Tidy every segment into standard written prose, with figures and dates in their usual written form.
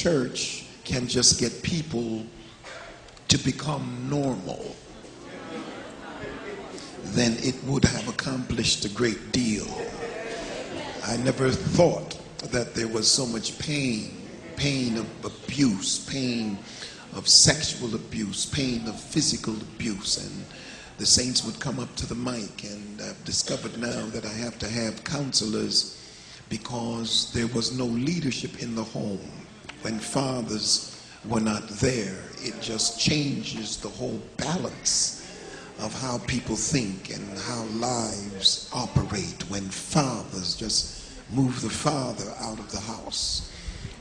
church can just get people to become normal, then it would have accomplished a great deal. I never thought that there was so much pain of abuse, pain of sexual abuse, pain of physical abuse, and the saints would come up to the mic, and I've discovered now that I have to have counselors because there was no leadership in the home. When fathers were not there, it just changes the whole balance of how people think and how lives operate when fathers just move the father out of the house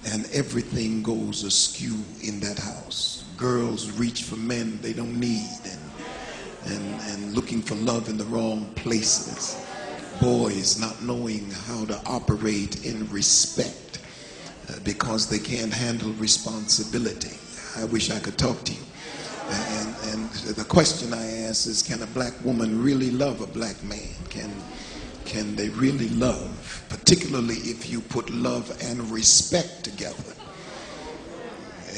and everything goes askew in that house. Girls reach for men they don't need and looking for love in the wrong places. Boys not knowing how to operate in respect because they can't handle responsibility. I wish I could talk to you. And the question I ask is, can a black woman really love a black man? Can they really love? Particularly if you put love and respect together.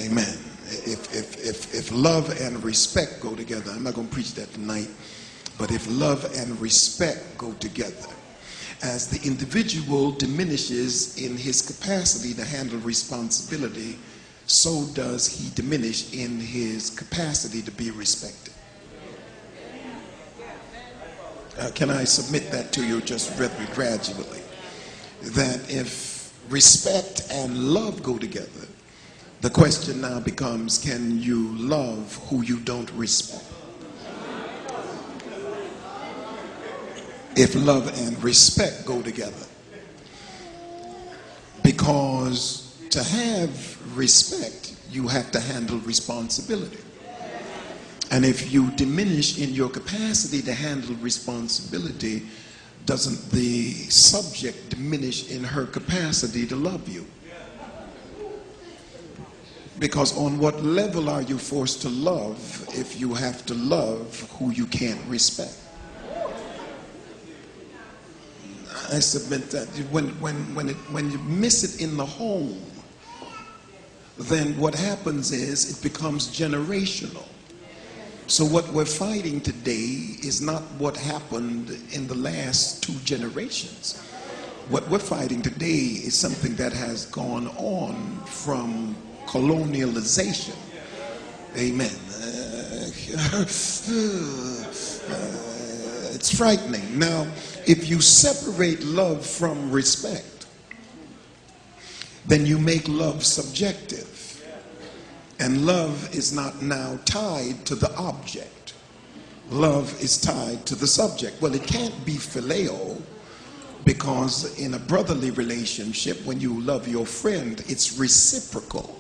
Amen. If love and respect go together, I'm not going to preach that tonight, but if love and respect go together, as the individual diminishes in his capacity to handle responsibility, so does he diminish in his capacity to be respected. Can I submit that to you just very gradually? That if respect and love go together, the question now becomes, can you love who you don't respect? If love and respect go together, because to have respect, you have to handle responsibility. And if you diminish in your capacity to handle responsibility, doesn't the subject diminish in her capacity to love you? Because on what level are you forced to love if you have to love who you can't respect? I submit that when you miss it in the home, then what happens is it becomes generational. So what we're fighting today is not what happened in the last 2 generations. What we're fighting today is something that has gone on from colonialization. Amen. It's frightening. Now, if you separate love from respect, then you make love subjective. And love is not now tied to the object. Love is tied to the subject. Well, it can't be phileo, because in a brotherly relationship, when you love your friend, it's reciprocal.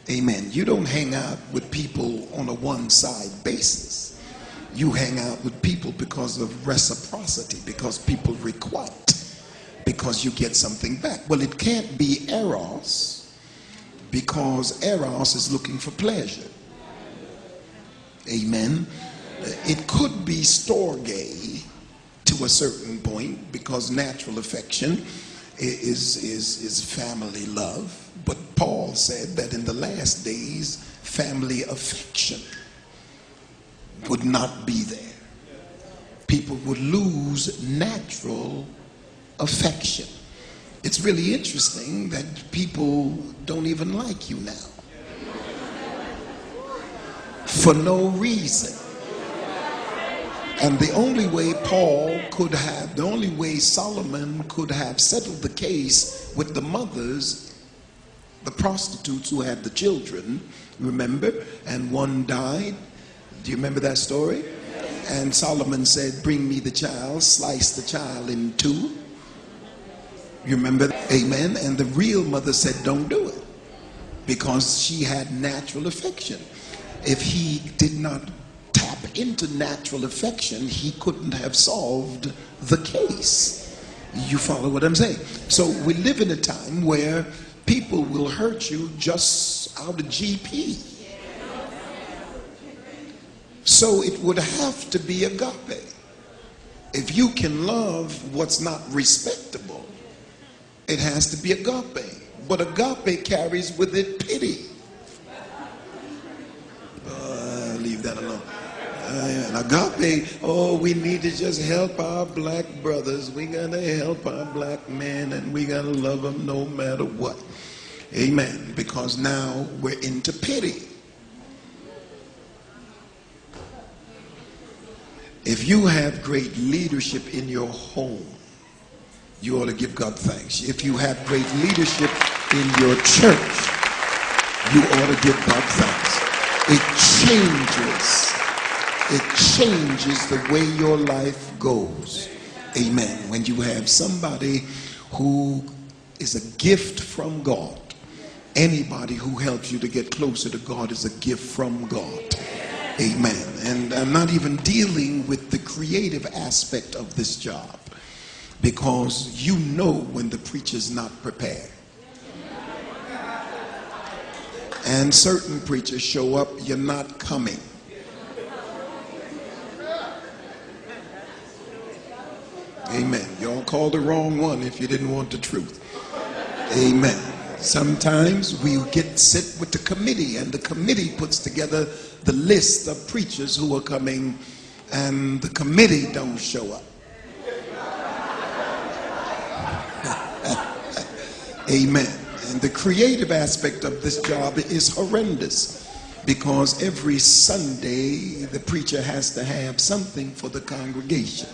Amen. You don't hang out with people on a one-side basis. You hang out with people because of reciprocity, because people requite, because you get something back. Well, it can't be eros, because eros is looking for pleasure. Amen. It could be storge to a certain point, because natural affection is family love. But Paul said that in the last days, family affection would not be there. People would lose natural affection. It's really interesting that people don't even like you now. For no reason. And the only way the only way Solomon could have settled the case with the mothers, the prostitutes who had the children, remember? And one died. Do you remember that story? And Solomon said, bring me the child, slice the child in 2. You remember that? Amen. And the real mother said, don't do it, because she had natural affection. If he did not tap into natural affection, he couldn't have solved the case. You follow what I'm saying? So we live in a time where people will hurt you just out of GP. So it would have to be agape. If you can love what's not respectable, it has to be agape, But agape carries with it pity. Leave that alone. And agape, oh, we need to just help our black brothers. We gotta help our black men, and we gotta love them no matter what. Amen. Because now we're into pity. If you have great leadership in your home, you ought to give God thanks. If you have great leadership in your church, you ought to give God thanks. It changes the way your life goes. Amen. When you have somebody who is a gift from God, anybody who helps you to get closer to God is a gift from God. Amen. And I'm not even dealing with the creative aspect of this job, because you know when the preacher's not prepared. And certain preachers show up, you're not coming. Amen. Y'all called the wrong one if you didn't want the truth. Amen. Sometimes we sit with the committee, and the committee puts together the list of preachers who are coming, and the committee don't show up. Amen. And the creative aspect of this job is horrendous, because every Sunday the preacher has to have something for the congregation.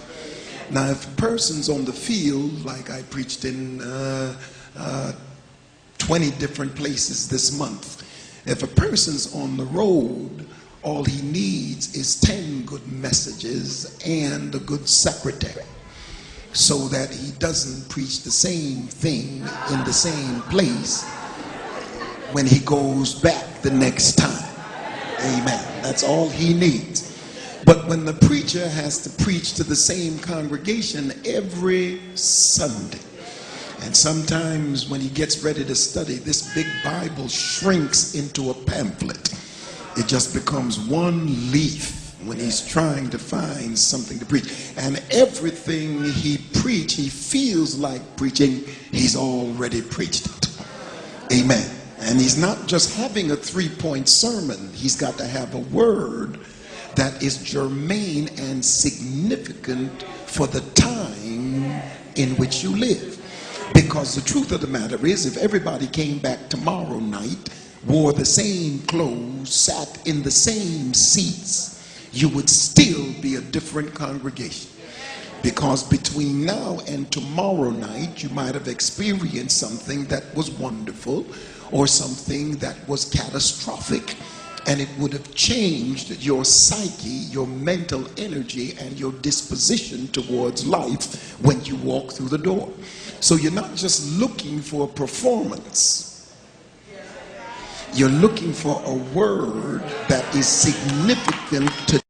Now, if a person's on the field, like I preached in 20 different places this month, if a person's on the road, all he needs is 10 good messages and a good secretary, so that he doesn't preach the same thing in the same place when he goes back the next time. Amen. That's all he needs. But when the preacher has to preach to the same congregation every Sunday, and sometimes when he gets ready to study, this big Bible shrinks into a pamphlet. It just becomes one leaf when he's trying to find something to preach. And everything he preach, he feels like preaching, he's already preached it. Amen. And he's not just having a 3-point sermon. He's got to have a word that is germane and significant for the time in which you live. Because the truth of the matter is, if everybody came back tomorrow night, wore the same clothes, sat in the same seats, you would still be a different congregation. Because between now and tomorrow night, you might have experienced something that was wonderful or something that was catastrophic. And it would have changed your psyche, your mental energy, and your disposition towards life when you walk through the door. So you're not just looking for a performance. You're looking for a word that is significant to